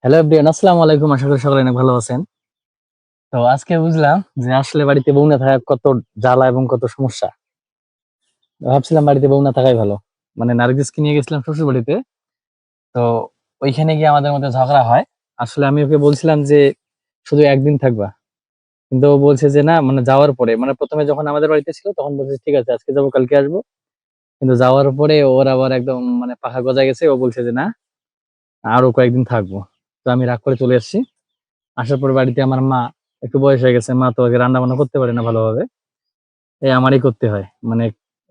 Hello everyone, আসসালামু আলাইকুম। আশা করি সকলে অনেক ভালো আছেন। তো আজকে বুঝলাম যে আসলে বাড়িতে বউ না থাকা কত জ্বালা এবং কত সমস্যা। ভাবছিলাম বাড়িতে বউ না থাকাই ভালো। মানে নার্গিসকে নিয়ে গেছিলাম শ্বশুর বাড়িতে। তো ওইখানে গিয়ে আমাদের মধ্যে ঝগড়া হয়। আসলে আমি ওকে বলছিলাম যে শুধু একদিন থাকবা, কিন্তু ও বলছে যে না, মানে যাওয়ার পরে, মানে প্রথমে যখন আমাদের বাড়িতে ছিল তখন বলছে ঠিক আছে আজকে যাবো কালকে আসবো, কিন্তু যাওয়ার পরে ওর আবার একদম মানে পাখা গজায় গেছে। ও বলছে যে না, আরো কয়েকদিন থাকবো। তো আমি রাগ করে চলে এসেছি। আসার পর বাড়িতে আমার মা, একটু বয়স হয়ে গেছে, মা তো আগে রান্না বান্না করতে পারে না ভালোভাবে, এই আমারই করতে হয়। মানে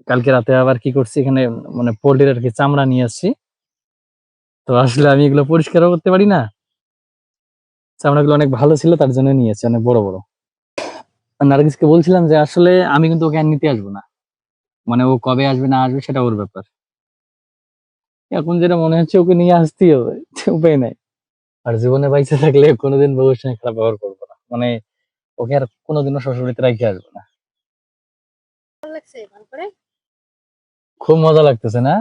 কালকে রাতে আবার কি করছি এখানে, মানে পোল্ট্রির আর কি চামড়া নিয়ে আসছি। তো আসলে আমি এগুলো পরিষ্কারও করতে পারি না। চামড়াগুলো অনেক ভালো ছিল, তার জন্য নিয়ে এসেছি, অনেক বড় বড়। আর নার্গিসকে বলছিলাম যে আসলে আমি কিন্তু ওকে আর নিতে আসবো না, মানে ও কবে আসবে না আসবে সেটা ওর ব্যাপার। এখন যেটা মনে হচ্ছে ওকে নিয়ে আসতেই হবে, উপায় নাই। আর জীবনে বাইচে থাকলে কোনোদিন বউয়ের সঙ্গে খারাপ ব্যবহার করবো না, মানে ওকে আর কোনোদিনও শ্বশুরবাড়িতে রাখতে আসবো না। খুব মজা লাগতেছে না?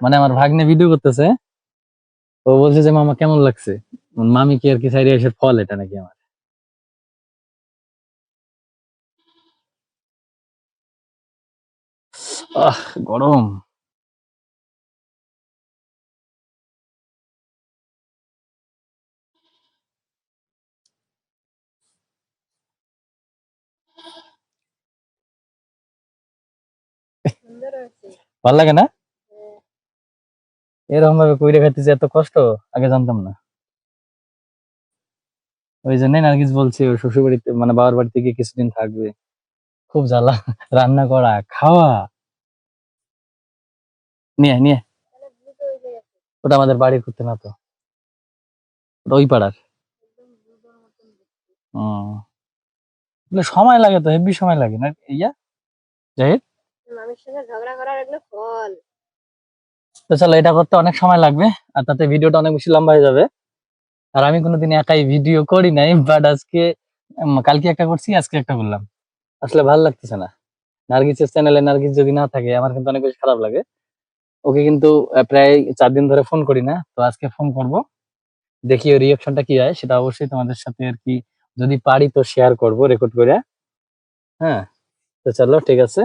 মানে আমার ভাগ্নে ভিডিও করতেছে, ও বলছে যে মামা কেমন লাগছে। মামি কি আর কি সাইডে এসে ফল এটা নাকি আমার? আহ, গরম। ভাল লাগে না? এরকম ভাবে কইরে খাইতেছে, এত কষ্ট আগে জানতাম না। ওই জন্যই নার্গিস বলছে ও শ্বশুর বাড়িতে, মানে বাবার বাড়িতে গিয়ে কিছুদিন থাকবে। খুব জ্বালা, রান্না করা খাওয়া। নিয়ে নিয়ে, ওটা আমাদের বাড়ির করতে না তো, ওটা ওই পাড়ার। হম, সময় লাগে তো, হেভি সময় লাগে না ইয়া জাহিদ। তো চলো, এটা করতে অনেক সময় লাগবে, আর তাতে ভিডিওটা অনেক বেশি লম্বা হয়ে যাবে। আর আমি কোনোদিন একাই ভিডিও করি নাই, বাট আজকে কালকে একটা করছি, আজকে একটা করলাম। আসলে ভালো লাগতেছে না। নার্গিসের চ্যানেলে নার্গিস যদি না থাকে আমার কিন্তু অনেক বেশি খারাপ লাগে। ওকে কিন্তু প্রায় 4 দিন ধরে ফোন করি না, তো আজকে ফোন করব, দেখি ওর রিয়াকশনটা কি হয়, সেটা অবশ্যই তোমাদের সাথে আর কি যদি পারি তো শেয়ার করব রেকর্ড করে। হ্যাঁ, তো চলো ঠিক আছে।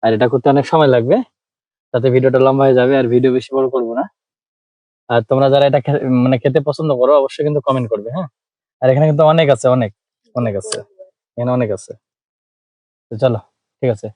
আর এটা করতে অনেক সময় লাগবে, তাতে ভিডিওটা লম্বা হয়ে যাবে, আর ভিডিও বেশি বড় করবো না। আর তোমরা যারা এটা মানে খেতে পছন্দ করো অবশ্যই কিন্তু কমেন্ট করবে, হ্যাঁ। আর এখানে কিন্তু অনেক আছে, অনেক অনেক আছে, এখানে অনেক আছে। তো চলো ঠিক আছে।